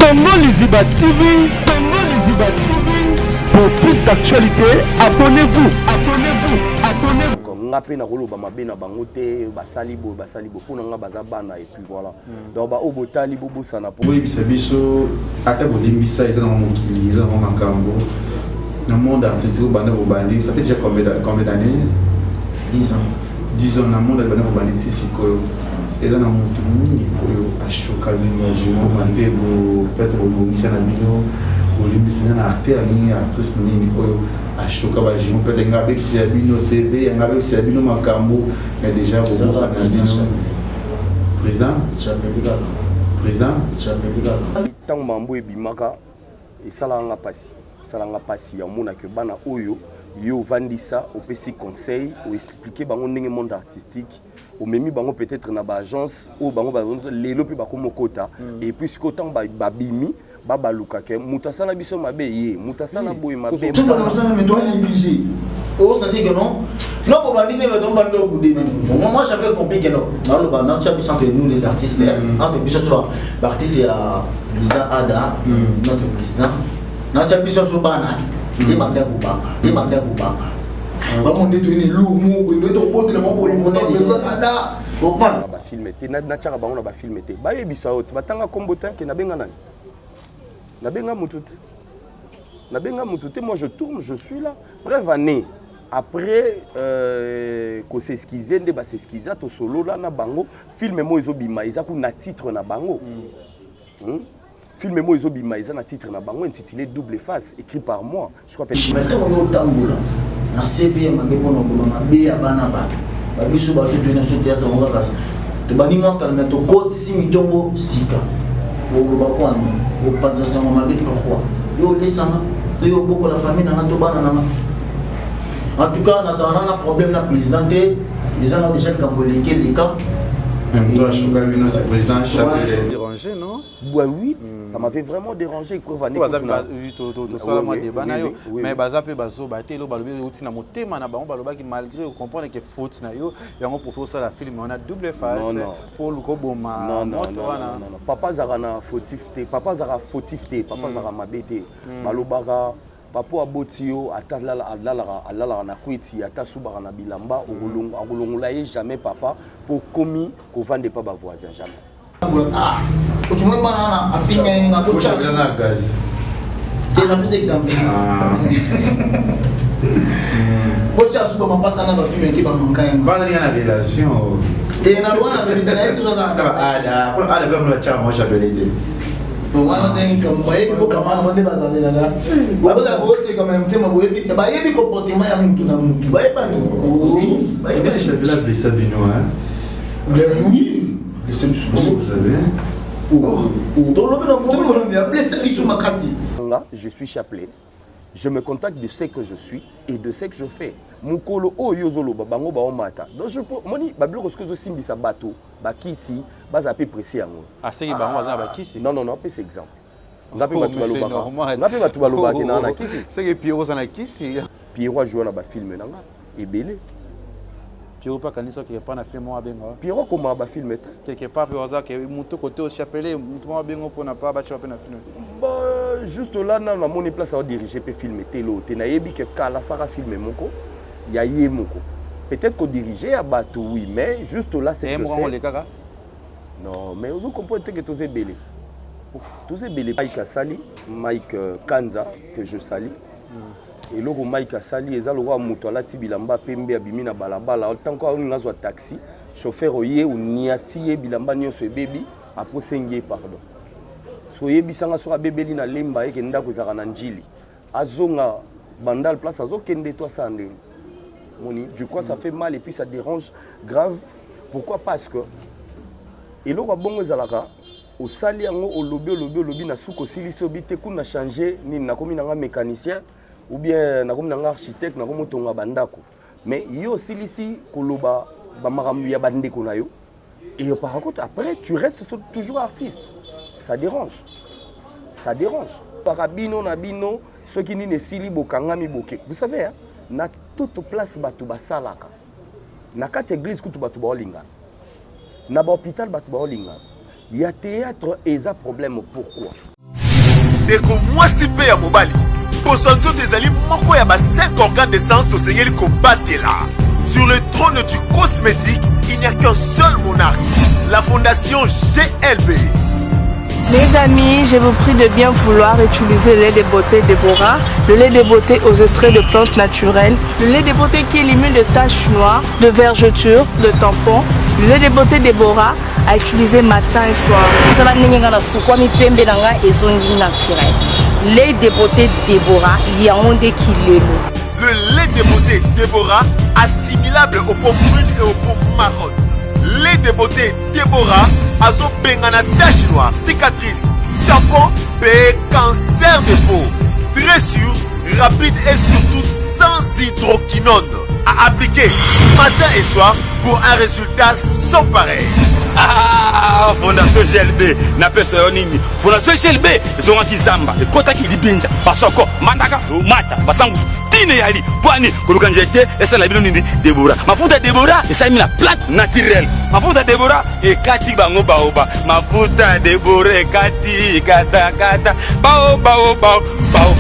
Congo Liziba TV, Congo Liziba TV. Pour plus d'actualité, abonnez-vous, abonnez-vous, abonnez-vous. Ngape na koloba mabe na bango te basali bo pona nga bazabana et puis voilà. Donc ba obotali bobosana po. Oui, biso ata bolimbisa eza na mokili eza na makambo. Dans le monde artistique au banda bobandi, ça fait déjà combien d'années? 10 ans. 10 ans dans le monde banda bobandi tisiko. Et là dans mon tourni a choqué l'imaginaire malgré peut-être bolimbisa na bino, bolimbisa na artiste ni actrice ni a choqué ba jimo peut-être ngabe ki c'est bino CV, ngabe c'est bino makambo, mais déjà vous ça na bino. Président? Président? Tant mambo e bimaka et salanga passi. Salanga passi ya mona ke bana oyo yo vandisa au PC conseil ou expliquer bango ndenge monde artistique ou même bango peut-être na ba agence ou bango ba lelo pe ba komokota et puis ce qu'autant ba bimi ba luka ke mutasala biso mabe ye mutasala boy mabe tout ça mais toi négligé oh ça dit que non pour banditer mais donc bando au bout de moi j'avais compris que non dans le banda tu as besoin de nous les artistes entre biso soit l'artiste à président Ada notre président na cha biso so bana te banda kubanga ba mo ndeto ni lumu bo ndeto botela mo bo ngona ada ko pa ba filmer te na cha ba ngona ba filmer te ba yebisa oti batanga kombotin ke na benga nani na benga mututé moi je tourne je suis là bref année après ko s'esquiser nde ba s'esquiser to solo là na bango filmer mo ezobima izaku na titre na bango film moi ezobima ils ont un titre na bango intitulé Double Face écrit par moi je crois maintenant on tambola na CV ma bebo no boma be ya bana ba biso ba to na so théâtre on va to bani mo kalme to côté si mitongo sika pour ba kwa o panza sama ma bebo pourquoi yo lesama to yo boko la famille na to bana na en tout cas na ça on a un problème na présidenté les gens ont déjà cambolé les camps. Même toi, je suis c'est président Chapelet. Dérangé, non? Ouais, oui, ça m'avait vraiment dérangé. Il faut venir. Mais bazapé bazo baté lo balobi outi na motema na bango baloba ki malgré on comprendre que faute na yo yango pour faire ça la film on a double face pour le koboma non papa zarana fautif papa zara papa zara mabete balobaka papa abotio atalala na kwiti ata subaka na bilamba ogolongola ye jamais papa pour commis ko vende pas ba voisin jamais ah tu me banana afinga na ko chabla na gaz te na plus exemple bocha suba mapasa na ba film ki ba mankaya ba na relation te na loana de bitana episo za ada pour ada ba mo cha mo Chapelet bon moi on comme boye ko kama na ndeba za ndela bo za bo c'est quand même tema boye bi ba yebi comportement ya muntu na muntu ba yeba ba yebi Chapelet blessé bino hein mais oui blessé vous savez je suis Chapelet. Je me contacte de ce que je suis et de ce que je fais. Mukolo o yozolo babango ba omata. Donc je moni bablo ce que je simbi sa bateau, ba kisi, ba za peu pressé yango. Ah c'est bango za ba kisi. Non, c'est exemple. Ngapi batu balobaka. Ngapi batu balobaka na kisi. C'est que Pierrot za na kisi. Pierrot joue na ba film nanga ebele. Pierrot pas kanisa quelque part na film mo abenga. Pierrot comment ba film quelque part pour ça que muto côté au Chapelet muto mo abenga pour na pas ba choper na film. Juste là na moni place à diriger pe film telo te na yebi que kala sara film moko ya ye moko peut-être que diriger à bateau oui mais juste là c'est je sais non mais vous comprenez que tous est belé Mike Asali Mike Kanza que je sali et logo Mike Asali eza logo muto la tibilamba pembe abimi na balabala tant que on ngazwa taxi chauffeur oye ou niati bilamba nyonso ebebi après sengi pardon so yebisanga so abebeli na lemba eke ndako zaka na njili azonga bandal place azokende toi sande moni je crois ça fait mal et puis ça dérange grave pourquoi parce que eloko bongo ezalaka osali yango olobi na suko silisi obite kuna changer nini nakomi nanga mécanicien ou bien nakomi nanga architecte nakomi tonga bandako mais yo silisi koloba ba makambu ya bandeko na yo et par contre après tu restes toujours artiste. Ça dérange. Parabino na bino ceux qui ne sili bokangami boke. Vous savez hein, na toute place batu basalaka. Na kati église kutu batu ba olinga. Na ba hôpital batu ba olinga. Il y a théâtre et ça problème pourquoi? ndeko mwasi pe ya mobali bosanzo tezali moko ya ba 5 organes de sens tosengeli kobatela. Sur le trône du cosmétique, il n'y a qu'un seul monarque, la fondation GLB. Mes amis, je vous prie de bien vouloir utiliser le lait de beauté Déborah, le lait de beauté aux extraits de plantes naturelles, le lait de beauté qui élimine les taches noires, de vergetures, de tampons, le lait de beauté Déborah à utiliser matin et soir. Lait de beauté Déborah, il y a un des kilés. Le lait de beauté Déborah, assimilable aux pommes brunes et aux pommes marronnes. Lait de beauté Déborah, azo bengana tache noire, cicatrice, tampon, cancer de peau. Très sûr, rapide et surtout sans hydroquinone. À appliquer matin et soir pour un résultat sans pareil. Ah, Fondation GLB, na pesa yonini. Fondation GLB, zonga kizamba, ekota kilibinja, basoko, mandaka, mata, basangusu, tine yali, pwani, kuluka njete, esa la bino nini, Déborah. Mafuta Déborah, esa mi la plante naturelle. Mafuta Déborah, ekati bango baoba. Mafuta Déborah, ekati, kata, kata, bao.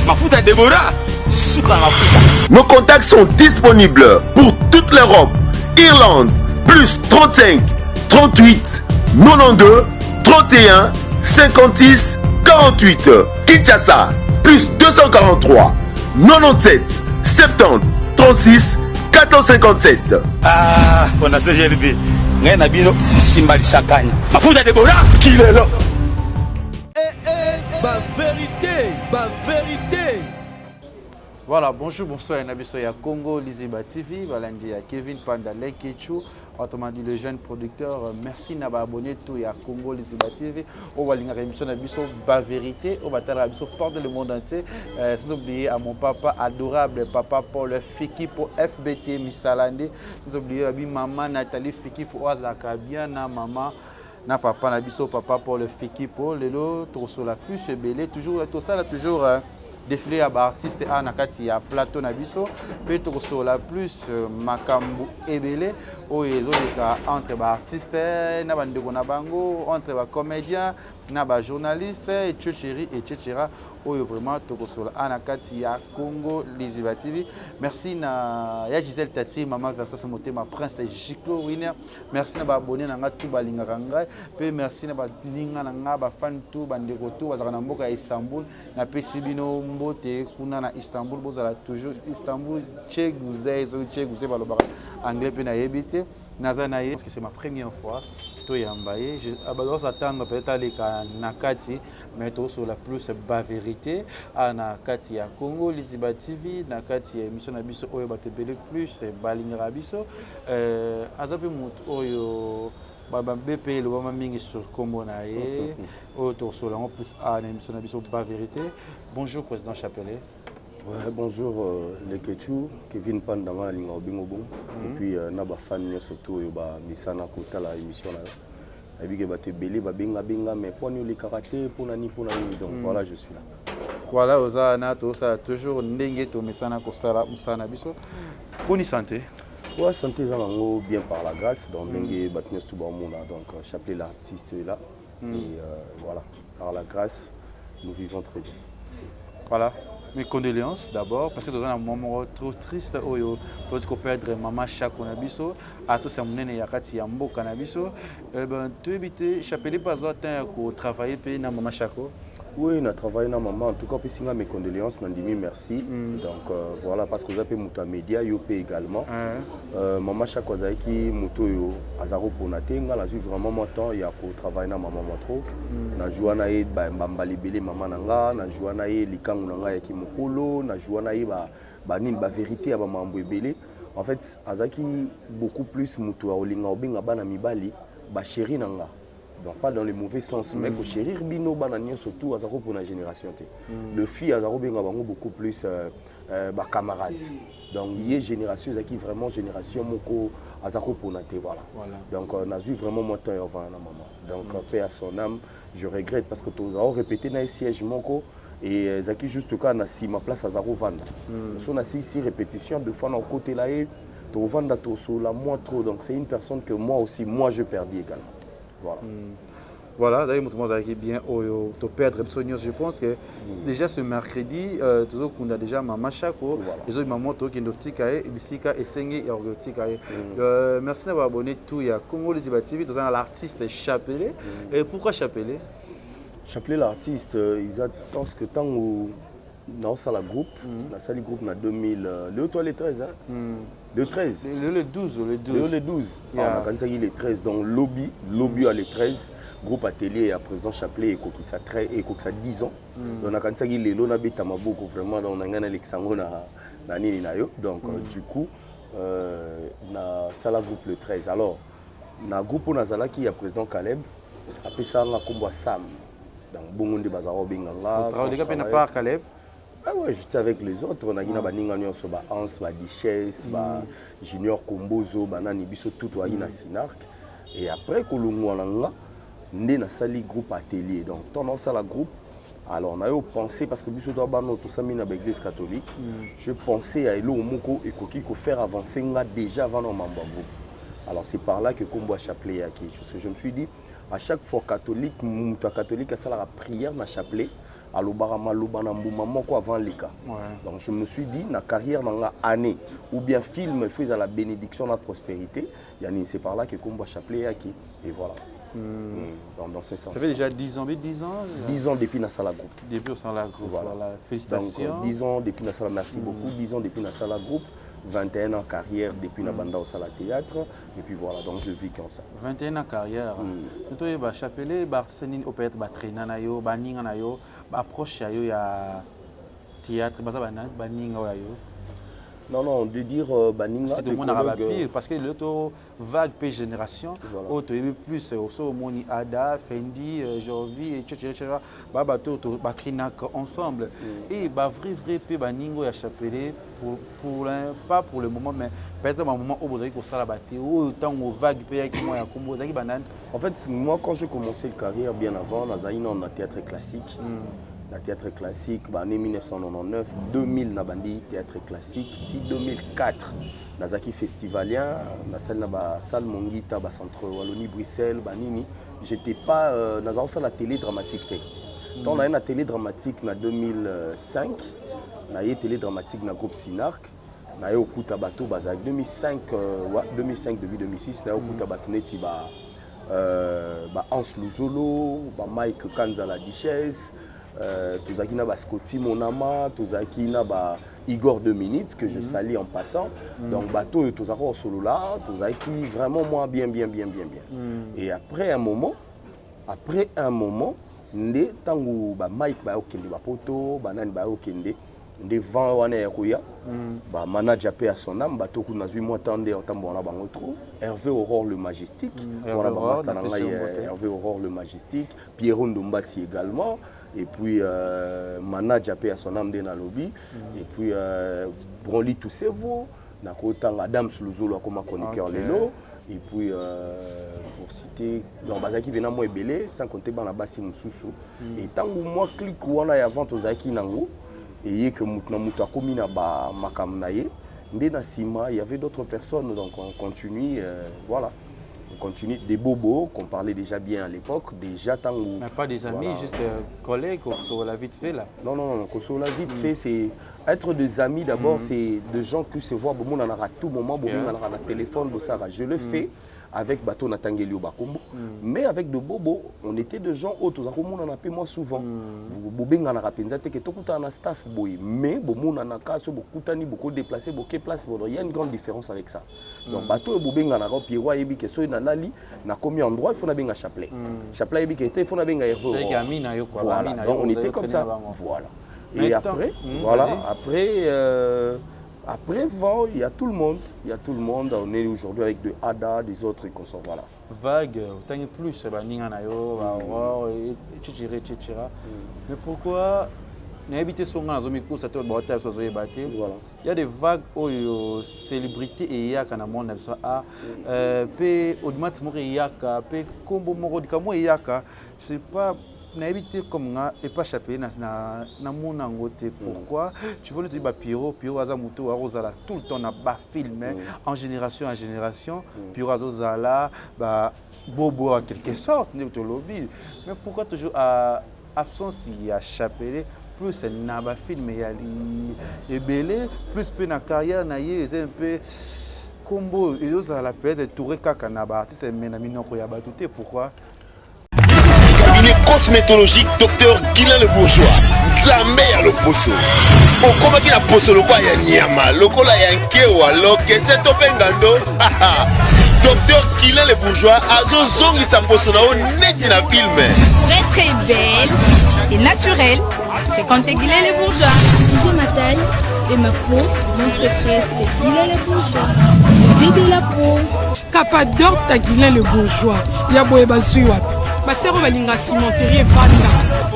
Mafuta Déborah, sucre mafuta. Nos contacts sont disponibles pour toute l'Europe. Irlande, plus 35 38 92 31 56 48. Kinshasa, plus 243 97 70 36 457. Ah, Fondation GLB. Ngai na bino simbali sakanya. Mafuta Déborah, kilelo. Ba vérité. Voilà, bonjour, bonsoir, Nabiso ya Congo, Liziba TV, Balandi ya Kevin Panda Lekechu, autrement dit le jeune producteur. Merci d'avoir abonné tout ya Congo, Liziba TV. On va lire l'émission Nabiso Ba Vérité, on va t'aller Nabiso porte le monde entier. Sans oublier à mon papa adorable, papa Paul Fiki pour FBT Misalande. Sans oublier à maman Nathalie Fiki pour Azaka bien na maman. Na papa Nabiso, papa Paul Fiki pour Lelo, Torso la plus belé, toujours tout ça là toujours. Défilé à artiste à nakati ya plateau na biso pe to la plus makambu ebele o ezoleka entre ba artiste na bandeko na bango entre ba comédien na ba journaliste et etc. Oyo vraiment to kosola anakati ya Congo Liziba TV. Merci na ya Gisèle Tati maman Versace Motema Prince Jiclo winner. Merci na ba abonné na nga tout balingaka ngai pe merci na ba ninga na nga ba fan tout bandeko tout bazaka na mboka ya Istanbul na pesi bino mbote kuna na Istanbul bozala toujours Istanbul Tchegouze balobaka anglais pe na yebite nazanaye parce que c'est ma première fois. Je attendre peut-être aller à Nakati, mais sur la plus bas vérité à Nakati à Congo, Liziba TV, Nakati émission Nabiso Oyo Batebele plus Balingra Biso, Azape Mout Oyo BP le Bama Mingi sur Combo Nae, autour sur la plus à l'émission Nabiso Bas vérité. Bonjour président Chapelet. Ouais, bonjour les Ketchou, Kevin Pandama Linga Bingobon et puis Naba Fan surtout Yoba Misana Kota la émission là. Avec des belé benga mais pour nous les karaté pour nani donc voilà je suis là. Voilà Ozana to ça toujours ndenge to Misana Kosala Musana biso. Pour santé. Ouais, santé zango bien par la grâce donc ndenge batnus tout bon monde donc chapelet l'artiste est là et voilà par la grâce nous vivons très bien. Voilà. Mes condoléances d'abord parce que dans un moment trop triste oyo peut perdre maman Chako Nabiso à tout ça monene yakati ya mboka Nabiso ben tu éviter chapelet pas autant ko travailler pe na maman Chako. Oui, on a travaillé na maman en tout cas puis mes condoléances Nandimi merci donc voilà parce que vous avez muta média yopé également maman Chako Zaiki muto yo azaro ponatenga la vu vraiment mon temps il y a ko travailler na maman trop na joana e mbamba libélé maman nanga na joana e likangu nanga ya mokolo na joana ye ba nini ba vérité ya ba mambo ebele en fait azaki beaucoup plus mutu olinga obenga bana mibali ba chéri nanga donc pas dans le mauvais sens mais ko chérir bino bana nyo surtout azako pour la génération té le fille azako benga bango beaucoup plus ba camarades donc yé génération azaki vraiment génération moko azako pour na té voilà donc on a vu vraiment mon temps avant na maman donc paix à son âme je regrette parce que tu as répété na siège moko et Zaki juste quand on a si ma place à Zaro Vanda. Si on a six répétitions, deux fois dans le côté là, tu Vanda sur la moins trop. Donc c'est une personne que moi aussi, moi je perdis également. Voilà. Voilà, d'ailleurs, moi, je bien au perdre je pense que déjà ce mercredi, toujours qu'on a déjà Maman Chako, les autres mamans qui ont tikaé, Bisika et Sengi et Orgo tikaé. Merci d'avoir abonné tout. Il y a Congo Liziba TV, nous avons l'artiste Chapelet. Et pourquoi Chapelet? Chapelet, l'artiste, ils attendent ce que tant où dans la groupe, la salle groupe en 2000, le 13, hein? Le 13. Le 12. Le 12. Ah, quand il est 13, donc lobby à le 13, groupe atelier à président Chapelet et qui ça 10 ans. Donc quand il est là, on a bêta beaucoup vraiment on a gagné Alexandre na nini na yo. Donc du coup na salle groupe le 13. Alors na groupe on a zala qui a président Caleb après ça on a combo Sam. Donc bon de bazaro benganga. Travail de n'a pas Caleb. Ah ouais, j'étais avec les autres. On a dit que Hans, Dichesse, Junior Kombozo, Banani Biso, tout na Sinark. Et après, on a sali groupe atelier. Donc, on a sali groupe. Alors, on a pensé, parce que Biso doit tout ça, l'église catholique. Je pensais à Elo Moko et Koki faire avancer déjà avant nos membres groupe. Alors, c'est par là que Combo Chapelet a qui. Parce que je me suis dit, à chaque fois catholique, a ça la prière na Chapelet. Avant les cas. Donc je me suis dit, dans la carrière, dans l'année, ou bien film, faisait la bénédiction, la prospérité, c'est par là que Combo Chapelet a qui. Et voilà. Dans ce sens. Ça fait déjà 10 ans, 10 ans depuis la salle groupe. Depuis la groupe, voilà. Félicitations. Donc, 10 ans depuis la salle, merci beaucoup. 10 ans depuis la salle groupe. 21 ans carrière depuis la bande au salle théâtre. Et puis voilà, donc je vis comme ça. 21 ans carrière. Nous avons Chapelet, Barthélémy, peut-être traîner nayo, baninga nayo, approche nayo ya théâtre, non, de dire Baninga. Parce que tout le monde a pire, parce que l'autre vague P génération, autre plus, au Moni Ada, Fendi, Jovi, etc. Batrinak ensemble. Et vrai P Baningo et Chapelet, pas pour le moment, mais peut-être un moment où vous avez ça la bataille, autant aux vagues P qui moi comme vous avez banane. En fait, moi quand j'ai commencé la carrière bien avant, on a théâtre classique. La théâtre classique, en 1999, 2000, na bandi théâtre classique, 2004, Nazaki Festivalien, la salle Mongita, centre Wallonie, Bruxelles, Banini. J'étais pas dans la télé dramatique. Quand on a une télé dramatique en 2005, on a une télé dramatique dans le groupe Sinark, on a eu Okuta Bato, 2005, début 2006, on a eu Okuta Bato, Hans Luzolo, Mike Kanzala Dichesse. Tozaki na Scotty Monama, Tozaki na Igor Dominique que je salue en passant. Donc bateau Tozaki au solo là, Tozaki vraiment moi bien. Et après un moment, ndé tangu Mike ba okende ba poto, banani ba okende, ndé vent wana ya koya, manager pe à son âme, bateau kuna zui moi tande otambo na bango trop. Hervé Aurore le Majestique, Hervé Aurore le Majestique, Pierrot Ndombasi également. Et puis manager à son âme de lobby et puis Broly Toussevo nakotanga Adam Slouzolo comme chroniqueur lelo et puis pour citer donc bazaki bena mo ebele sans compter bana basi mususu et tangu moi clique wana ya vente ozaki nango et que mutu akomi na ba makam na ye ndé na sima il y avait d'autres personnes donc on continue voilà. On continue des bobos qu'on parlait déjà bien à l'époque, déjà tant où... Mais pas des amis, voilà. Juste collègues, qu'on se la vite fait là. Non, qu'on se la vite fait, c'est être des amis d'abord, c'est des gens qui se voient, bon, on en a à tout moment, bon, on en a un téléphone, je le fais avec Bato Natangeli au Bakombo, mais avec de bobos, on était des gens autres, on en a appelé moi souvent. Bobé on a rappelé que tout le monde staff boy, mais bon, on en a cassé beaucoup de beaucoup déplacé, beaucoup place, il y a une grande différence avec ça. Donc Bato et Bobé on a rappelé Pierrot et que soit dans l'ali, na combien endroit il faut n'avoir un chapelet. Chapelet et il faut n'avoir un Hervé. Voilà, donc on était comme ça. Voilà. Et après, voilà, après vent, il y a tout le monde. On est aujourd'hui avec de Ada, des autres et qu'on sort, voilà. Vague, tant plus, etc. Mais pourquoi n'habiter son dans un micro, ça te il y a des vagues aux célébrités et il y a quand monde au-delà de il y a combo moro il y a c'est pas n'habiter comme ça et pas chaper na mon angoté. Pourquoi tu veux le dire Pierrot azamuto arozala tout le temps na ba film en génération Pierrot azozala ba bobo en quelque sorte, mais pourquoi toujours à absence il y a Chapelet plus un film et belé plus peu na carrière na c'est un peu combo et aux à la peut-être touré kaka na ba artiste mais na minoko ya batute pourquoi cabinet cosmétologique docteur Guilain le Bourgeois Zambé ya le poso okomaki na poso lokwa ya nyama lokola ya nkewa lokese topengando docteur Guilain le Bourgeois azozongisa poso na o neti na film pour être belle et naturelle fréquentez Guilain le Bourgeois. J'ai ma taille et ma peau, mon secret c'est Guilain le Bourgeois. J'ai de la peau Capador ta Guilain le Bourgeois ya boye basui wapi basero balinga cimenterie vanda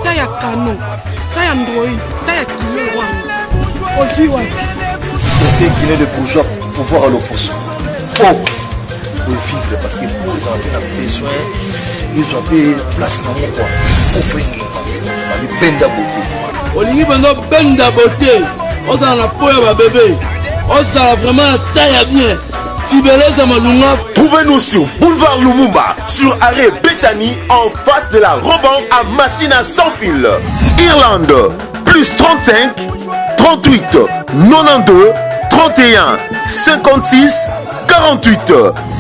ta ya kano ta ya ndroi ta ya kilo wanga osui wapi c'était Guilain le Bourgeois pour voir le poisson pour vivre parce que pour les enfants besoin ils ont fait place dans mon coin pour faire une benda beauté olingi bando benda beauté osala na po ya bébé osala vraiment taille bien. Trouvez-nous sur Boulevard Lumumba, sur arrêt Bethany, en face de la Roban à Massina sans fil. Irlande, plus 35, 38, 92, 31, 56, 48.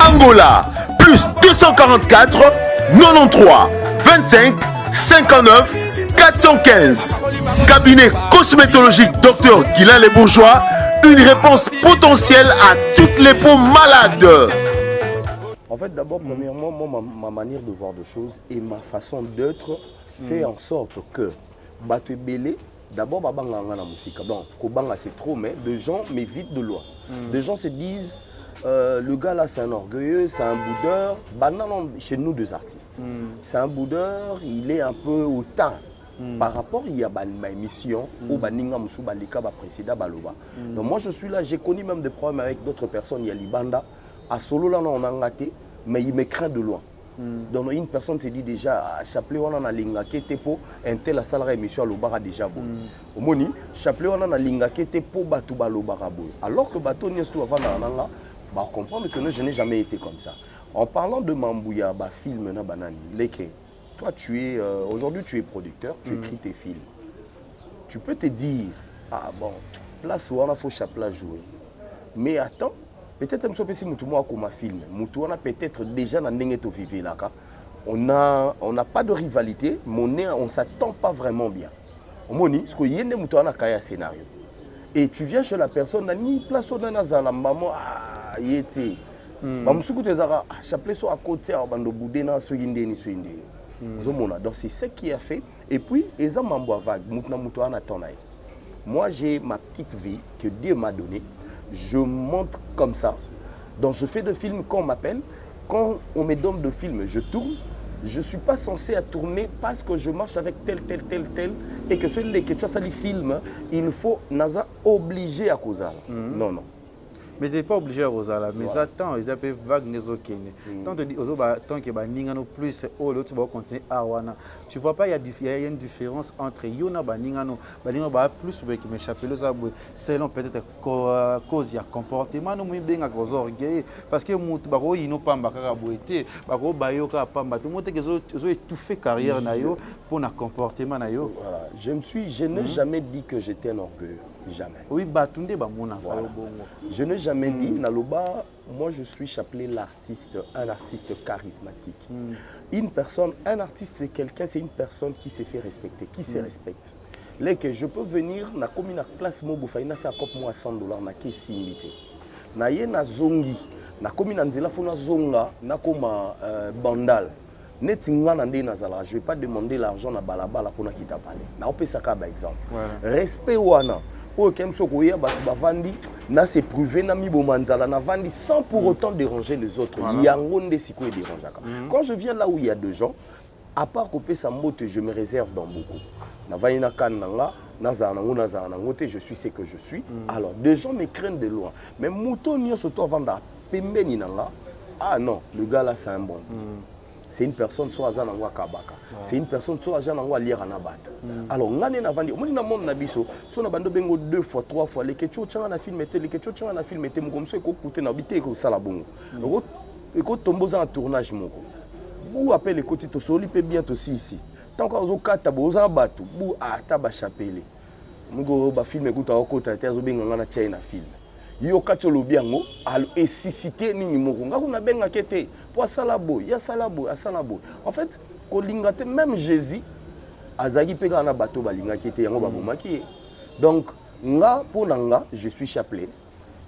Angola, plus 244, 93, 25, 59, 415. Cabinet cosmétologique Dr Guilain les Bourgeois. Une réponse potentielle à toutes les peaux malades. En fait, d'abord, premièrement, moi, ma manière de voir les choses et ma façon d'être fait en sorte que Bato Belé, d'abord, babanga na musique. Bon, Kobanga c'est trop, mais les gens m'évitent de loin. Les gens se disent, le gars là c'est un orgueilleux, c'est un boudeur. Bah non, chez nous deux artistes. C'est un boudeur, il est un peu au temps. Par rapport, il y a ma émission où Baninga Moussou Balika précéda Baloba. Donc moi je suis là, j'ai connu même des problèmes avec d'autres personnes. Il y a Libanda, à Solo là on a raté, mais il me craint de loin. Donc une personne s'est dit déjà, Chapelet on a lingake tepo, un tel a salarié émission à Lobara déjà bon. Au moni, Chapelet on a lingake tepo Batou Balobara bon. Alors que Batou Niestou avant Nanga, bah comprendre que je n'ai jamais été comme ça. En parlant de Mambouya, bah film na banani, leke. Toi, aujourd'hui, tu es producteur, tu écris tes films. Tu peux te dire, ah bon, place où on a faut Chapelet jouer. Mais attends, peut-être que si nous avons un film, nous avons peut-être déjà dans le là. On n'a pas de rivalité, mais on ne s'attend pas vraiment bien. On dit, parce qu'il y a un scénario. Et tu viens chez la personne, ni place où on a la maman, ah, il était. Chapelet soit à côté, on va bouder dans ce donc c'est ce qui a fait. Et puis, moi j'ai ma petite vie que Dieu m'a donnée. Je montre comme ça. Donc je fais des films quand on m'appelle. Quand on me donne des films, je tourne. Je ne suis pas censé à tourner parce que je marche avec tel. Et que celui que tu as ça les films, il faut naza obligé à cause. Non. Mais tu n'es pas obligé à Rosala, mais attends, ils appellent vague Nezokene. Tant que Ningano plus, l'autre va continuer à Wana. Tu vois pas, il y a une différence entre Yona Baningano, plus mais Chapelet, selon peut-être cause, il y a comportement, nous bien à cause orgueil, parce que nous n'avons pas de bako bayoka pamba tout le monde ont étouffé carrière nayo pour un comportement nayo. Voilà, je n'ai jamais dit que j'étais un orgueilleux. Jamais. Oui, Batunde Bamona. Je n'ai jamais dit, Naloba, moi je suis Chapelet l'artiste, un artiste charismatique. Un artiste c'est quelqu'un, c'est une personne qui s'est fait respecter, qui se respecte. Là que je peux venir, na comme na classe Mobofaina, ça coûte moi $100, na qui similité. Na ye na zongi, na comme na nzela fona zonga, na comme bandal. Je ne vais pas demander l'argent à Balabala pour nous quitter parler. Na opé saka par exemple. Respect wana. C'est prouvé sans pour autant déranger les autres. Quand je viens là où il y a des gens, à part couper sa moto, je me réserve dans beaucoup. Je suis ce que je suis. Alors, des gens me craignent de loin. Mais mouton surtout avant ah non, le gars là c'est un bon. C'est une personne soit à Zanangwa Kabaka. C'est une personne soit à Zanangwa Liranabat. Alors, on a vendu. On a mon nabiso. Si on a vendu 2 fois, 3 fois, les questions on a filmé, les questions on a filmé, comme ça, écoute, on a habité au Salabongo. Écoute, tombeau en tournage, mon Bou appelle les côtés, soli peut bien aussi ici. Tant qu'on a quatre tabous, on bateau, bou à taba chapelle. Nous ba film écoute à côté, t'es au bien on a China film. Yo quatre le bien ngo, al et si cité ni mokonga on a benga kete. Pour salabo, ya salabo, a salabo. En fait, kolingate même Jésus, azagi pega na bateau balinga kete yango babomaki. Donc nga pour nanga, je suis chapelet.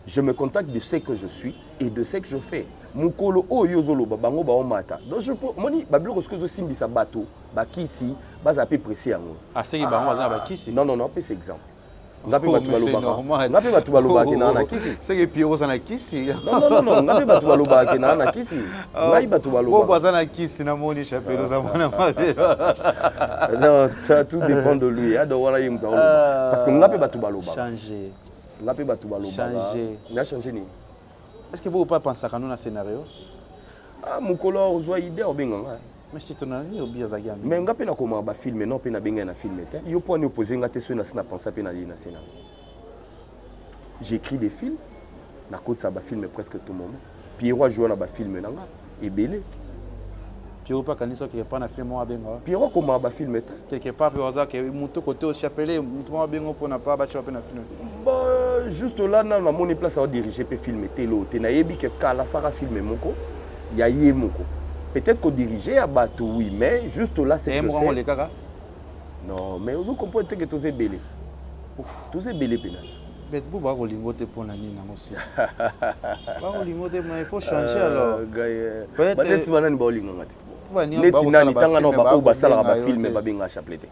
Je me contacte de ce que je suis et de ce que je fais. Mukolo o yozolo babango ba omata. Donc je moni bablo que je simbi sa bateau, ba kisi, ba za pe pressé yango. Ah c'est bango za ba kisi. Non, c'est exemple. Ngapi batu balobaka. Ngapi batu balobaka na kisi. C'est que Pierrot za na kisi. Non, ngapi batu balobaka na kisi. Ngai batu balobaka. Bo za na kisi na moni chapelo za mona mabe. Non, ça tout dépend de lui. Donc voilà yimta. Parce que ngapi batu balobaka. Changer. Ngapi batu balobaka. Changer. Na changer ni. Est-ce que vous ne pensez pas à un scénario? Ah, mon color, vous avez idée ou bien? Mais c'est ton avis ou bien Zagami? Mais on a pas comment ba filmer, non, pas na bien na filmer. Il faut nous poser ngate sur na penser pas na na scénario. J'écris des films, na côté ça ba filmer presque tout le moment. Pierrot joue na ba filmer nanga et belé. Pierrot pas kanisa qui pas na film moi benga. Pierrot comment ba filmer quelque part pour ça que monto côté au chapelet, monto moi benga pour na pas ba choper na film. Juste là, na mon place à diriger pe filmer telo. Te na yebi que kala sara filmer moko, ya yé moko. Peut-être qu'on diriger à bateau oui, mais juste là c'est que je sais. Non, mais vous comprenez que tous est belé. Tous est belé pénage. Mais vous va relingoter pour la nina aussi. Va relingoter mais il faut changer alors. Peut-être si vous n'avez pas relingoter. Neti nani tanga no ba ba sala ba filmer ba benga chaplete.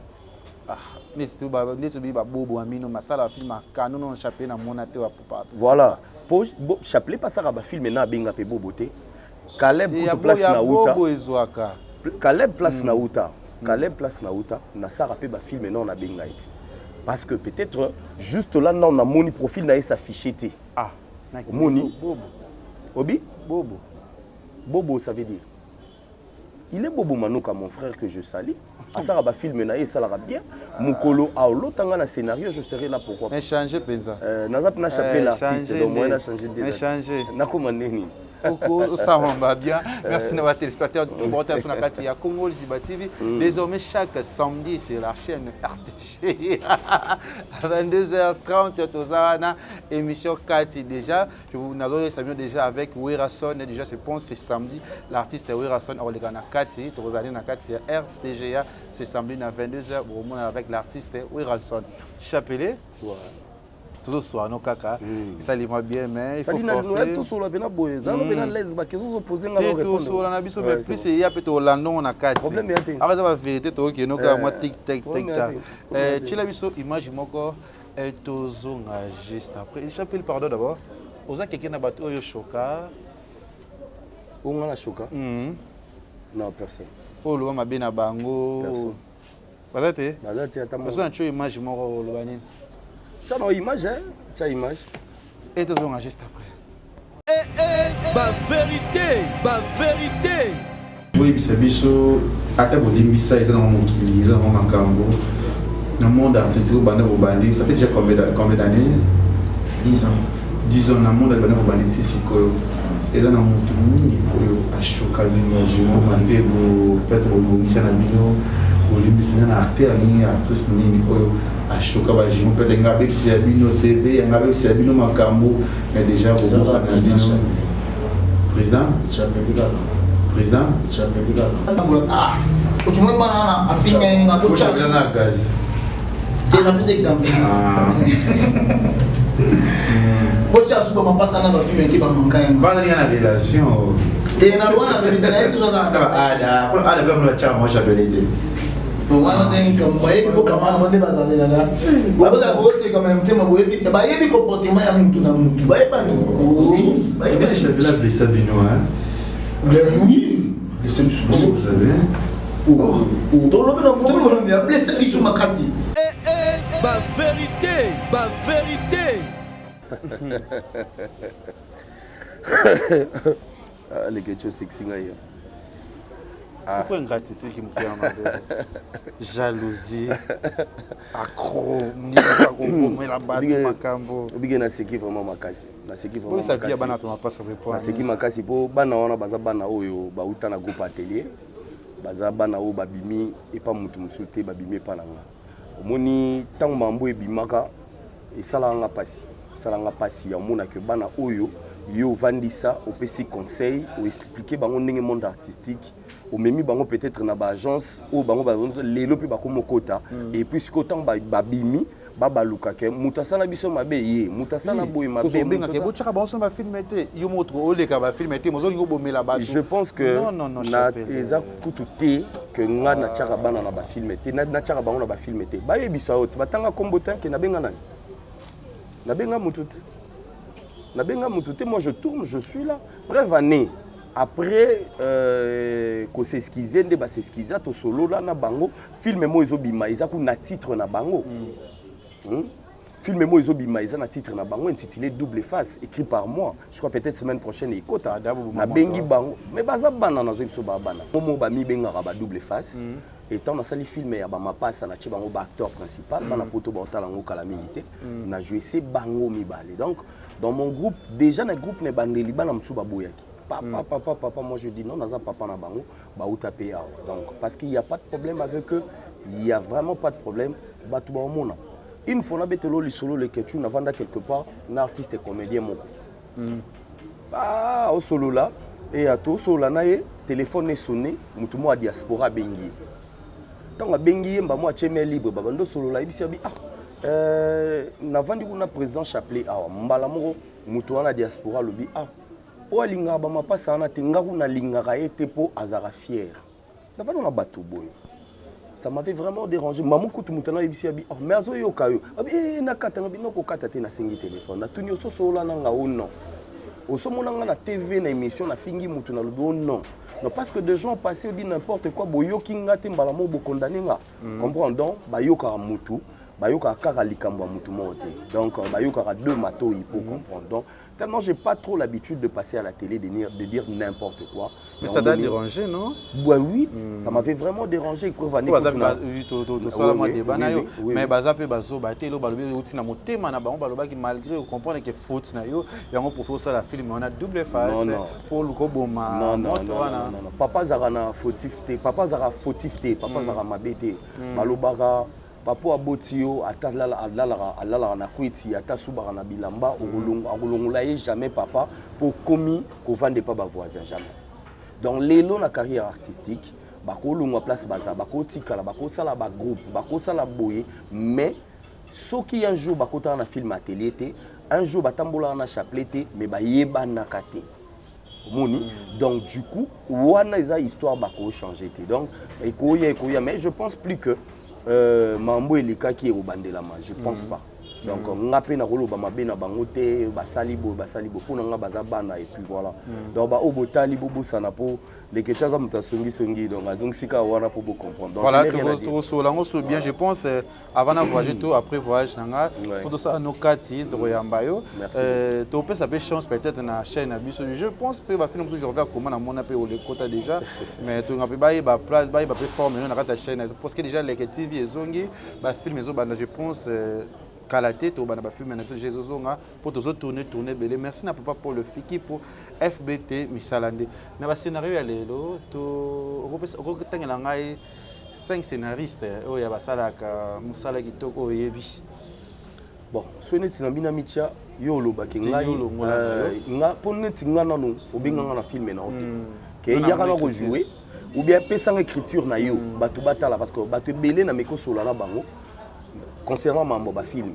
Mais c'est tout bobo amino masala film kanu no chapé na monate wa papa. Voilà. Pour chapelet pas ça ba film na benga pe boboté. Caleb pour place na uta. Caleb place na uta. Caleb place na uta na sara pe ba film non na benga été. Parce que peut-être juste là non na moni profil na s'afficher té. Ah, moni bobo. Obi? Bobo. Bobo ça veut dire il est Bobo Manouka, mon frère que je salue. À ça, va filmer na et ça la bien. Mukolo a l'autre dans le scénario, je serai là pourquoi. Mais changer pensa. Nazap n'a chapé l'artiste, donc moi n'a changé des. Mais changer. N'a commandé. Ça va bien. Merci de nos téléspectateurs de Bordeaux sur la carte à Congo Liziba TV. Désormais chaque samedi sur la chaîne RTG à 22h30 Tozana émission 4 déjà. Je vous n'avez salué déjà avec Wirason déjà je pense c'est samedi l'artiste Wirason au Legana 4 Tozana na 4 RTGA c'est samedi à 22h vraiment avec l'artiste Wirason. Chapelet. Tout soir nos caca ça lui va bien mais il faut forcer tout sur la bena boy ça no bena les ba question poser nga répondre tout sur la biso mais plus il y a peut-être Orlando on a 4 problème ya té après ça va vérité to que no ka moi tic tac chila biso image moko et tozonga juste après je appelle pardon d'abord oza quelqu'un na bato yo choka on a choka non personne oh lo ma bena bango bazate ata mo ça une image moko lo banini. Tu as une image, hein? Tu as une image. Et tu vas juste après. Ma vérité, ma vérité. Oui, c'est biso. Ata bolimbisa, ils ont mokili, ils ont makambo. Dans le monde artistique, ça fait déjà combien d'années? 10 ans. 10 ans dans le monde artistique. Et là, dans le monde, à choquer l'imaginaire, peut-être au Bino, olimbisa na acteur ni actrice ni a choka ba jimo peut-être ngabe ki c'est bino CV ngabe ki c'est bino makambo mais déjà vous ça na bino président président ah tu me banana a filmer na ko chabela na gaz des na plus exemple Bocha suba mapasa na ba filmer ki ba mankaya ba na relation et na loi na bitana e zo za ada ba mo cha mo chabela ide on est comme moi beaucoup comment on est basé là là bosser quand même tema boye bit ba yebi comportement ya mtu na mtu ba yeba ba yebi chabela blessa bino hein oui laissez-nous souffler vous savez dans le monde on a blessé biso makasi ma vérité les quelque chose sexy là. Pourquoi ingratitude qui me fait jalousie, accro, mais la balle macambo. Obi na seki vraiment makasi. Na seki vraiment. Ça vient bana to pas ça répond. Na seki makasi po bana wana baza bana oyo ba uta na groupe atelier. baza bana o babimi et pas mutu musulté babimi pa nanga omoni tango mambo ebimaka esalanga pasi ya mona que bana oyo yo vandisa opesi conseil ou expliquer bango ndenge monde artistique ou même bango peut-être na ba agence ou bango ba lelo pe bakomokota et puis autant babimi babaluka ke mutasala biso mabe ye mutasala boy mabe benga ke bochaka bango ba film été yo motro oleka ba film été mozo ngo bomela ba je pense que na eza kututé que nga na tchaka bana na ba film été na tchaka bango na ba film été ba yebisa oti batanga kombotin ke na benga nani na benga mutute moi je tourne je suis là bref année après ko s'esquiser nde ba s'esquiser to solo là na bango film mo ezobima eza ku na titre na bango film mo ezobima eza na titre na bango intitulé Double Face écrit par moi je crois peut-être semaine prochaine ikota na bengi bango mais baza bana na zo biso ba bana mo ba mi benga ba Double Face étant dans sali film ya ba mapasa na chibango ba acteur principal bana poto ba otala ngo kala milité na joué c'est bango mibale donc dans mon groupe déjà na groupe ne bandeli bana msu ba boyaki papa moi je dis non naza papa na bango ba utape ya donc parce qu'il y a pas de problème avec eux il y a vraiment pas de problème ba tout ba mona une fois na betelo lisolo le ketu na vanda quelque part un artiste et comédien moko au solo là et à tout solo na ye téléphone est sonné mutu mo a diaspora bengi tanga bengi mba mo a cheme libre baba ndo solo là ibisi abi na vandi kuna président Chapelet awa mbala moko mutu wana diaspora lobi o alinga ba mapasa na te ngaku na linga ka ete po azara fier na vandi na bato boy ça m'avait vraiment dérangé maman kutu mutana ibisi abi mais azo yo kayo abi na kata ngabi noko kata te na sengi téléphone na tuni oso solo na nga o non oso monanga na TV na émission na fingi mutu na lobo non parce que des gens passé dit n'importe quoi boyoki ngate mbala mo bo condamner nga comprends bayoka mutu bayoka kaka likambo mutu mo te donc bayoka deux matos il faut comprendre donc tellement j'ai pas trop l'habitude de passer à la télé de dire n'importe quoi. Mais ça t'a dérangé, non? Ouais, oui, ça m'avait vraiment dérangé. Mais bazape bazo batelo balobi utina motema na bango balobaki malgré comprendre que faute na yo yango pour faire la film on a Double Face pour le koboma non papa zarana fautif papa zara fautif papa zara mabete balobaka papa abotio atala na kwiti ata subara na bilamba okolongola ye jamais papa pour commis ko vende pas ba voisin jamais. Dans l'élo la carrière artistique bakolongwa place baza bakotikala bakosala ba groupe bakosala boye mais ce qui un jour bakota na film à télé un jour batambola na Chapelet mais bayeba na kate moni donc du coup wana eza histoire bako changer donc ekoya mais je pense plus que mambo elika ki obandela ma je pense pas donc ngape na koloba mabe na bango te basali bo pona nga baza bana et puis voilà donc ba obotali bobosana po les kechaza mutasongi donc azong sika wana po bo comprendre donc voilà tout so lango so bien je pense avant na voyager tout après voyage nanga faut ça no kati to yamba yo to peut ça peut chance peut-être na chaîne abiso je pense que va film je regarde comment na mona pe o le kota déjà mais to ngape ba place ba performer na kata chaîne parce que déjà les TV ezongi ba film ezo bana je pense la tête au banaba film na Jésus zonga pour tourner belé merci na papa pour le fiki pour FBT misalande na ba scénario ya lelo to rekotangela ngai 5 scénaristes oya basalaka musala kitoko yebi bon soine tinambina mitia yo lobaki ngai nga poneti nga nanu obinga nga na film na ote ke yaka na ko jouer ou bien pesanga écriture na yo batu batala parce que batu belé na meko sola na bango concernant mambo ba film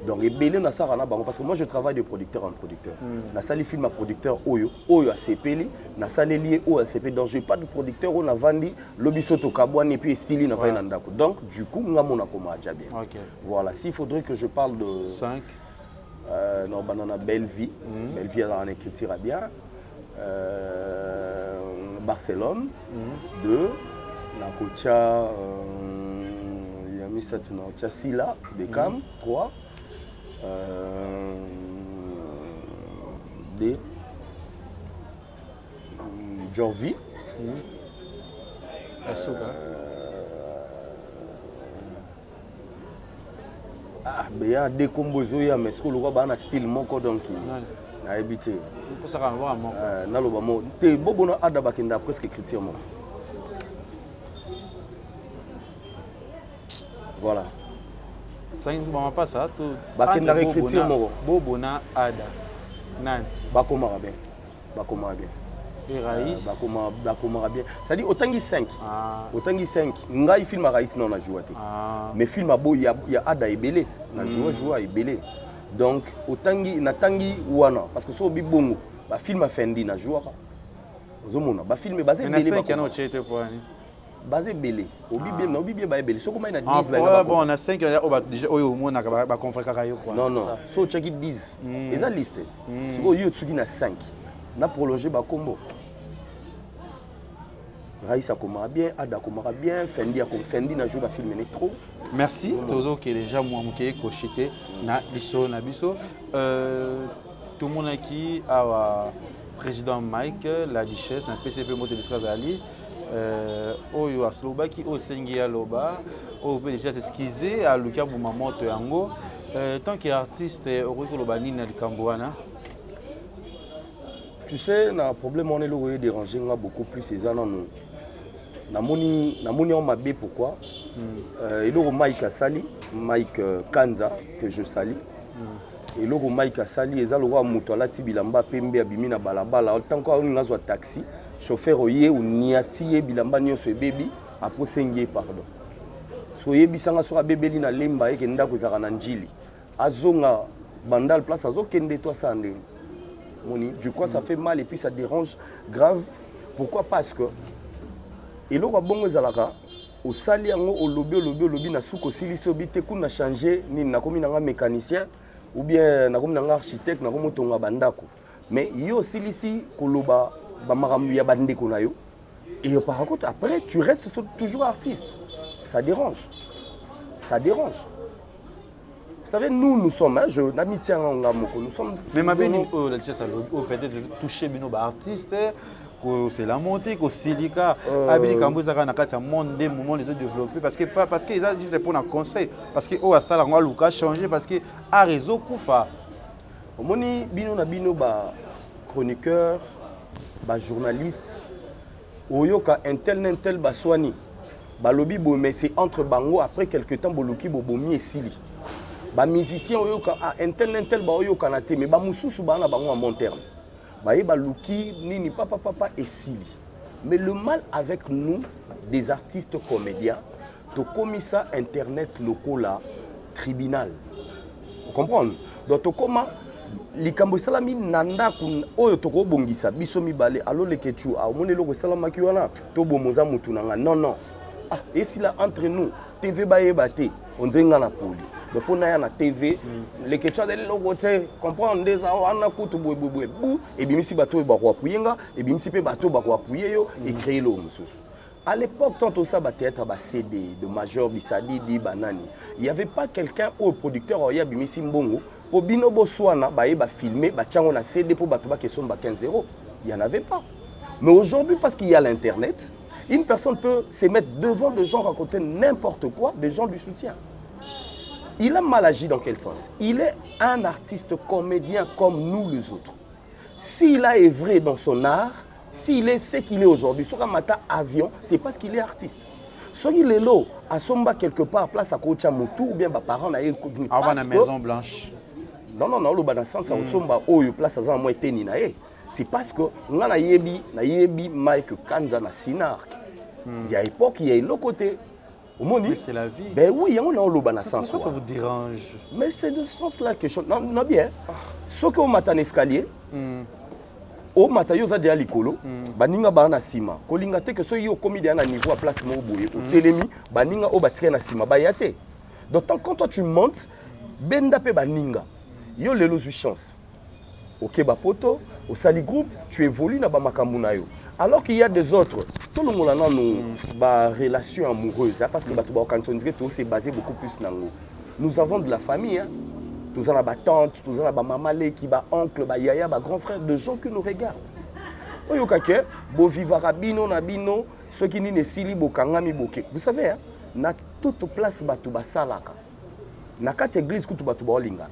donc ebele na sara na bango parce que moi je travaille de producteur en producteur na sali film à producteur oyo a sepeli na sali lié oyo a sepeli donc j'ai pas de producteur on a vendu lobiso to kabwani et puis stili na vaina ndako donc du coup nga mona koma ja bien voilà s'il faudrait que je parle de 5 non banana belle vie en écriture à bien Barcelone 2 na kocha ça tu n'as Sila Beckham 3 D Jovi bien des combos ya mais ce que le roi na style moko donc na habité pour ça va voir na loba mo te bobono adaba kinda presque écriture mo Voilà. Ça ne va pas ça. Bakenda recruter moko. Bobona Ada. Nan. Bakomara bien. Bakomara bien. Et Raïs. Bakomara bien. Ça dit autant 5. Autant 5. Ngai film Raïs non na joué. Mais film abo il y a Ada ebele. Na joué ebele. Donc autant na tangi wana parce que so bibongo ba film afendi na joué pas. Ozomona ba film basé ebele ba. 5 ans chete pour ani. Basé belé. Obi bien non bien ba ebele. So comment na 10 ba. Bon on a 5 ans déjà oyo mona ba confrère kayo quoi. Non non. So check it 10. Eza liste. So yo tsugi na 5. Na prolonger ba combo. Raïs a commencé bien, Ada a commencé bien, Fendi n'a joué le film trop. Merci. Tozo qui est déjà moi qui cochité na biso. Tout le monde qui a président Mike, la duchesse, na PCP Moto Biscavali, oyo a Slovaki, o Sengia Loba, o peut déjà s'excuser à Lucas Boumamoto Yango. Tant qu'artiste, Oriko Lobani na Likambouana. Tu sais, le problème on est le dérangé beaucoup plus ces années nous. Namoni on m'a bé pourquoi et le Mike Asali, Mike Kanza que je salue. Et le Mike Asali et le roi Mutola Tibilamba Pembe Abimina Balabala tant qu'on a un taxi chauffeur oye ou niati bilamba nyonso baby après sengi pardon. Soye bisanga sura bébé lina lemba et kenda kozaka na njili. Azonga bandal place azo kende toi sande. Du coup ça fait mal et puis ça dérange grave. Pourquoi? Parce que et là, bon ezalaka au sali yango au lobby na suko siliso bité kuna changer ni na komi na mécanicien ou bien na komi na architecte na komi tonga bandako mais yo silisi koloba ba makambu ya bandeko na yo et par contre après tu restes toujours artiste. Ça dérange. Vous savez, nous sommes, je n'amitié nous sommes. Mais ma béni, peut-être toucher nos artistes. C'est la montée, que silica, habili kambuzaka na kati ya monde des moments les autres développés parce que c'est pour un conseil parce que au asala ngwa luka changer parce que a réseau kufa. Omoni bino na bino ba chroniqueur, ba journaliste, oyoka intel ba swani. Ba lobby bo mais c'est entre bango après quelque temps boluki bobomi et sili. Ba musicien oyoka intel ba oyoka na te mais ba mususu ba na bango à long terme. Baïba Luki, Nini, papa et Sili. Mais le mal avec nous, des artistes comédiens, de commissaire internet local là, tribunal. Vous comprenez? Donc, comment likambo salami nanda kun oyo toko bongisa biso mibale alo lekechu a omone loko salama kiwana to bomoza mutu nanga non et si là entre nous TV baye bate on zenga na poli de fona ya na TV les questions de logote comprendre des ana kutu boué et bimisi bato ba ko apuyenga et bimisi pe bato ba ko apuye yo et créer le mususu. À l'époque, tant que ça théâtre CD de Major Bissadi di Banani, il n'y avait pas quelqu'un au producteur Oya Bimisi Mbongo pour Binobo Swana ba filmer ba tiango na CD pour batuba qui sont 15 €. Il n'y en avait pas. Mais aujourd'hui, parce qu'il y a l'internet, une personne peut se mettre devant des gens raconter n'importe quoi, des gens lui soutiennent. Il a mal agi dans quel sens? Il est un artiste comédien comme nous les autres. S'il a œuvré dans son art, s'il est ce qu'il est aujourd'hui, sur un matin avion, c'est parce qu'il est artiste. Si il est là, à Somba quelque part, place à Kochamutu, ou bien mes parents n'aient pas la Maison Blanche. Non, le sens à Somba, où place à moi c'est parce que on a yebi Mike Kanza na Sinark. Il y a époque, il y a l'autre côté. Mais c'est la vie. Ben oui, on a le bon sens. Pourquoi ça vous dérange? Mais c'est de ce sens-là que je... Non, bien. Ce qu'on m'a un escalier, au matayo za dia likolo baninga ba na sima kolinga te que so yo comédien na niveau à place mo boye au telemi baninga o batike na sima ba yate. Donc quand toi tu montes benda pe baninga yo lelo zu chance. OK ba poto au sali groupe tu évolues na ba makambu na yo. Alors qu'il y a des autres tout le monde a nos ba relation amoureuse parce que ba to ba kanton dire tout c'est basé beaucoup plus na nous. Nous avons de la famille hein. Nous avons ma tante, nous avons ma maman, qui va oncle, ma yaya, ma grand frère, de gens qui nous regardent. Oyokake, bo vivara bino na bino, ceux qui ni ne sili bo kangami boke. Vous savez, hein, na toute place batu ba salaka. Na kati église kutu batu ba olinga.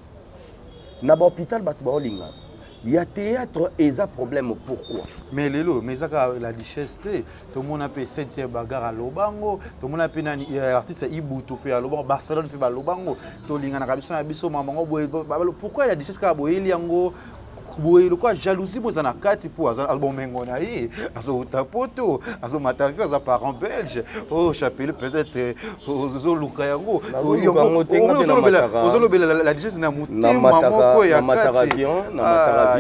Na ba hôpital batu ba olinga. Il y a théâtre et ça problème pourquoi? Mais Lelo, mais ça la richesse, tout le monde a fait 7e bagarre à Lobango, tout le monde a fait l'artiste Ibutu à Lobango, Barcelone à Lobango, tout le monde a fait Mamango. Pourquoi la richesse a boyé Liango? Le quoi jalousie pour ça kati pour album mengonaï azo tapoto azo matavio azo parent belge oh chapelle peut-être ozo lukayango ozo la richesse na mutema moko ya kati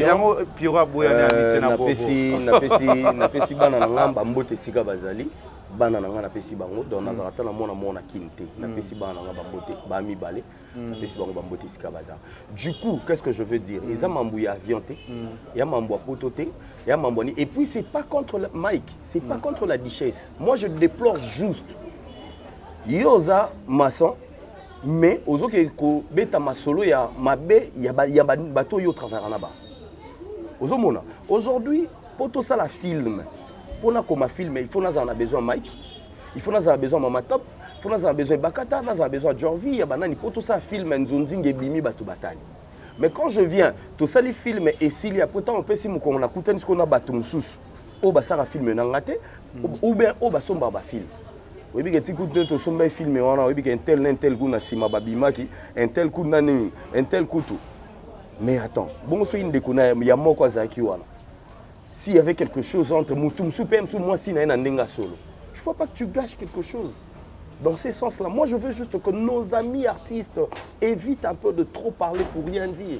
yango piora boya na amitié na pesi bana na ngamba mbote sika bazali bana na nga na pesi bango donc nazarata na mona kinte na pesi bana na nga bambote ba mibale na pesi bango bambote sika baza. Du coup, qu'est-ce que je veux dire? Les amambou ya avion té, ya mambo poto té, ya mambo ni et puis c'est pas contre Mike, c'est pas contre la richesse. Moi je déplore juste yoza maçon mais ozoke ko beta masolo ya mabe ya bato yo travers na ba. Ozomona. Aujourd'hui, poto ça la film. Pour na comme film, il faut qu'on a besoin Mike, il faut qu'on a besoin Mama Top, il faut qu'on a besoin Bakata, on a besoin Jorvi, ya banani pour tout ça film nzonzing et bimi batu batani. Mais quand je viens, tout ça les films et s'il y a pourtant on peut si nous on a coûté ce qu'on a batu moussous, au basara film nangate, ou bien au basomba ba film. Oui bien que tu coûtes de somba film on a oui bien un tel coup na sima babima qui un tel coup nani un tel coup tout. Mais attends, bon so une décona ya moko zaki wana. S'il y avait quelque chose entre Moutoum Soupem sous moi si naina ndenga solo. Tu vois pas que tu gâches quelque chose. Dans ce sens-là, moi je veux juste que nos amis artistes évitent un peu de trop parler pour rien dire.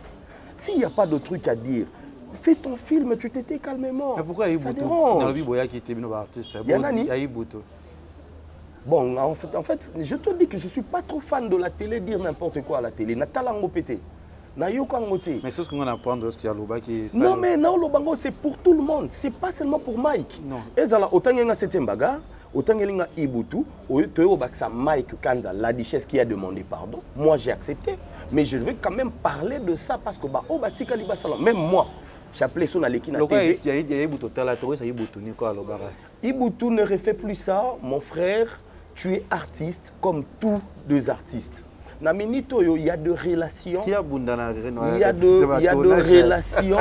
S'il n'y a pas de truc à dire, fais ton film, tu t'étais calmement. Mais pourquoi ça dérange. Dans le Biboya qui était un artiste. Bon, en fait, je te dis que je ne suis pas trop fan de la télé, dire n'importe quoi à la télé. Natalango pété. Mais c'est ce qu'on apprend de ce qu'il y a là-bas qui est... Non, mais non, Lobango, c'est pour tout le monde. C'est pas seulement pour Mike. Non. Et ça, autant il y a 7e bagarre, autant il y a Ibutu, autant Mike Kanza, la duchesse qui a demandé pardon. Moi, j'ai accepté. Mais je veux quand même parler de ça parce que, même moi, j'ai appelé son Aleki na TV. Ibutu ne refait plus ça. Mon frère, tu es artiste comme tous les artistes. Il y a de relations. Il y a de relations.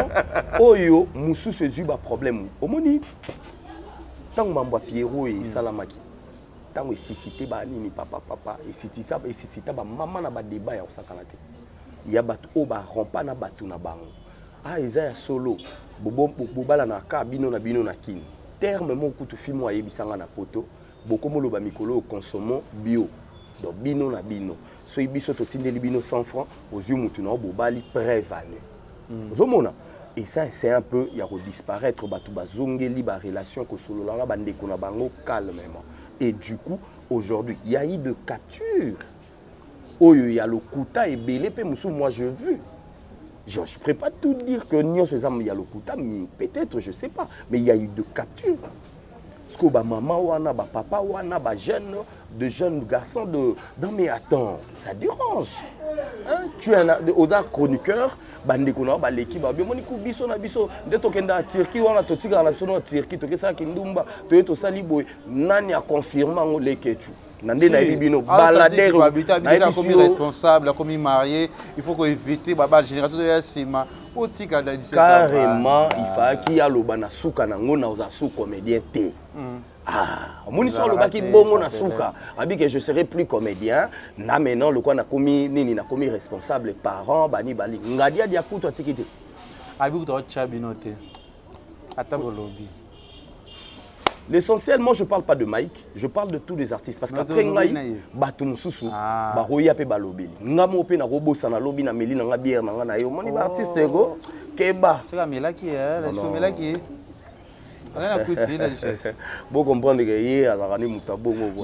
Oyo, Moussou se zuba problème. Omoni. Tant que Mamba Pierrot et Salamaki. Tant que Sisité Banini papa et Sisita maman na ba débat ya osakalate. Il y a batu oba rompa na batu na bango. Ah Isaiah solo. Bobo bobala na ka bino na kin. Terme mon kutu film wa yebisanga na poto. Bokomo loba mikolo consommons bio. Donc bino na bino. So ibiso to tindeli bino 100 francs aux yeux mutuna bobali prévalu. Zomona. Et ça c'est un peu il y a disparaître batu bazongeli ba relation ko solo la bande ko na bango calmement. Et du coup aujourd'hui il y a eu de capture. Oyo il y a le kuta et belé pe musu moi je vu. Je ne pourrais pas tout dire que Nyon se il y a le kuta mais peut-être je sais pas mais il y a eu de capture. Parce que ba maman wana ba papa wana ba jeune de jeunes garçons de non mais attends ça dérange hein? Tu es aux arts chroniqueurs bande kona ba l'équipe ba moni ku biso na biso nde tokenda Turquie wana totika na biso na Turquie tokesa kindumba to sali boy nani a confirmé ngo leketu nande na libino balader na comme responsable comme marié il faut qu'on éviter ba génération ya sima potika da carrément il faut qu'il y a loba na suka na ngona oza su comédien té. Ah, mon histoire le baki bongo na suka. Abi que je serai plus comédien. Na maintenant le quoi na commis nini na commis responsable parents bani bali. Ngadia dia kuto tikiti. Abi kuto chabinote. Atabo lobby. L'essentiel, moi je parle pas de Mike, je parle de tous les artistes parce qu'après ngai batum susu ba roya pe balobeli. Ngamo pe na robo sana lobby na meli na nga bière na nga na yo. Moni ba artiste ego keba. C'est la mela qui est, la chomela qui est.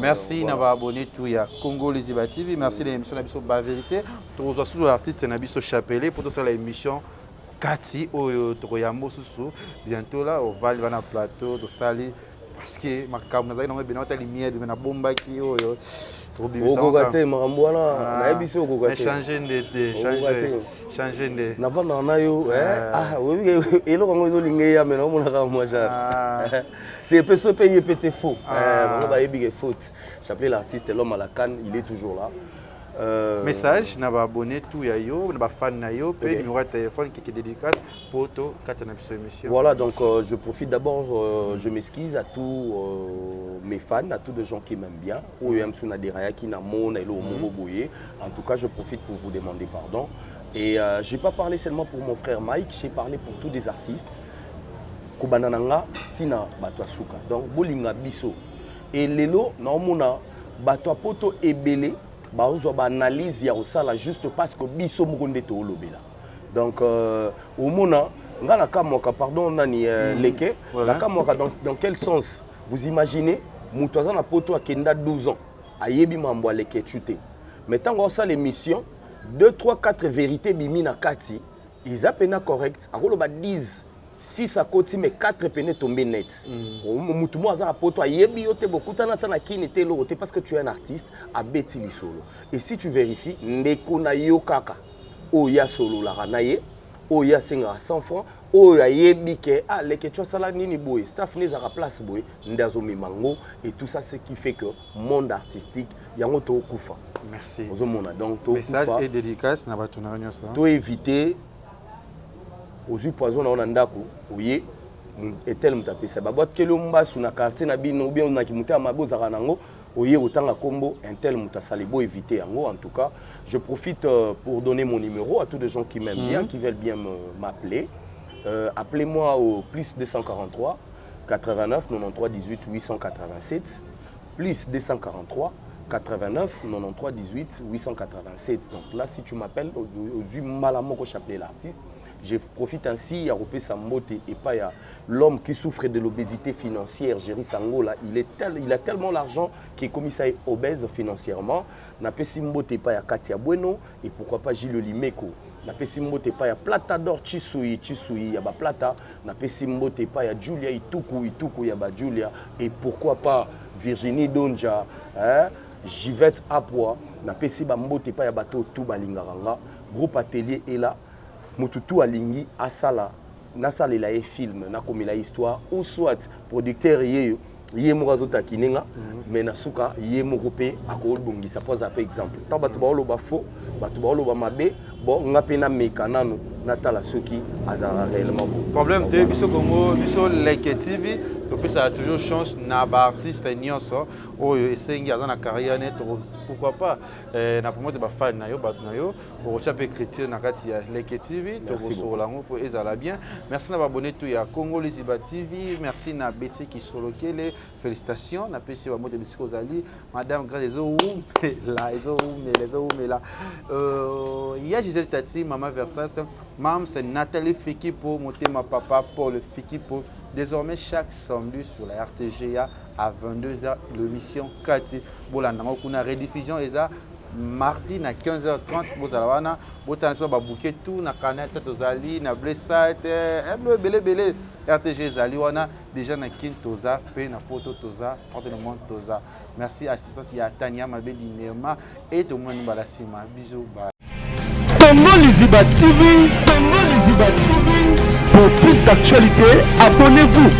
Merci d'avoir abonné tout à Congo Liziba TV. Merci de l'émission Nabiso Ba Vérité. Tous les artistes Nabiso Chapelet pour toute l'émission Kati Oyo Troyamo Susu. Bientôt là, on va aller dans le plateau de Sali parce que ma caméra est dans la lumière de la bombe qui oyo. Changer de Navana nayo ah oui et le rango lingeya mais non mon moi c'est peu se payer pété faux on va y big faute. J'appelle l'artiste l'homme à la canne, il est toujours là. Message, n'a pas abonné tout yayo, n'a pas fan nayo, puis numéro de téléphone qui est dédicace pour tout émission. Voilà, donc je profite d'abord, je m'excuse à tous mes fans, à tous les gens qui m'aiment bien. En tout cas, je profite pour vous demander pardon. Et je n'ai pas parlé seulement pour mon frère Mike, j'ai parlé pour tous les artistes. Kobanananga, Tina Batouasuka. Donc, Bolinga Biso. Et Lelo, Naomuna, Batouapoto et Belé. Analyse ya osala juste parce que biso mukonde to lobela. Donc omona ngala kamoka pardon nani leke la kamoka dans quel sens vous imaginez mutoza na poto akenda 12 ans ayebi mambo leke chuté. Mais tant qu'on ça l'émission 2 3 4 vérités bimi na kati ils appena correct akolo ba 10 6 à côté mais 4 peine tombé net. Mutumo aza poto ayebi yote bokutana tana kini te lote parce que tu es un artiste à beti li solo. Et si tu vérifies ndeko na yo kaka oya solo la ranaye oya senga 100 francs oya yebi ke leke tu sala nini boy staff neza ka place boy ndazo mimango et tout ça ce qui fait que monde artistique yango to kufa. Merci. Donc to message et dédicace na batuna nyonso. To éviter aux poison na ndako oye etel mutapesa babot kelo mbasu na quartier na bino bien na kimuta maboza kanango oye otanga kombo intel mutasali bo éviter yango. En tout cas je profite pour donner mon numéro à tous les gens qui m'aiment bien, qui veulent bien m'appeler. Appelez-moi au plus 243 89 93 18 887 plus 243 89 93 18 887. Donc là si tu m'appelles aux malamoko chapelet l'artiste. Je profite ainsi à repérer Sambote et pas l'homme qui souffre de l'obésité financière, Jerry Sangola. Il a tellement d'argent qu'il est commissaire obèse financièrement. N'a pas Simbote et pas Katia Bueno et pourquoi pas Gilles Limeko. N'a pas Simbote et pas Plata d'or Chisui, Yaba Plata. N'a pas Simbote et pas Julia Ituku, Yaba Julia. Et pourquoi pas Virginie Donja, Jivette Apua. N'a pas Simbote et pas Yabato Tubalingaranga. Groupe Atelier est là. Mututu alingi asala nasala la film na komela histoire ou soit producteur yemo razota kinenga mais nasuka yemo kopé akolbongisa pose par exemple tant batu ba oloba faux batu ba oloba mabe bon ngapena mekanano natala soki azara réellement problème te biso Congo biso Leke TV donc ça a toujours chance na ba artiste nyonso oyo esengi azana carrière net pourquoi pas na promote ba fan na yo batu na yo pour chaper chrétien na kati ya Leke TV to sur lango pour ezala bien. Merci na abonné tout ya Congo Liziba TV, merci na Betty qui solokele, félicitations na pesi ba mote bisiko zali madame grâce ezo là ezo mais là il y a Gisèle Tati maman Versace mam c'est Nathalie Fiki pour monter ma papa Paul Fiki pour désormais chaque samedi sur la RTGA à 22h l'émission Kati bolanda kuna rediffusion eza mardi na 15h30 bozalawana botanso ba bouquet tout na canal setozali na blessate belé RTG zali wana déjà na kintoza pe na poto toza porte le monde toza. Merci assistante ya Tania Mabedi Nema et tout le monde balasima bisous bye. Congo Liziba TV, Congo Liziba TV. Pour plus d'actualités, abonnez-vous.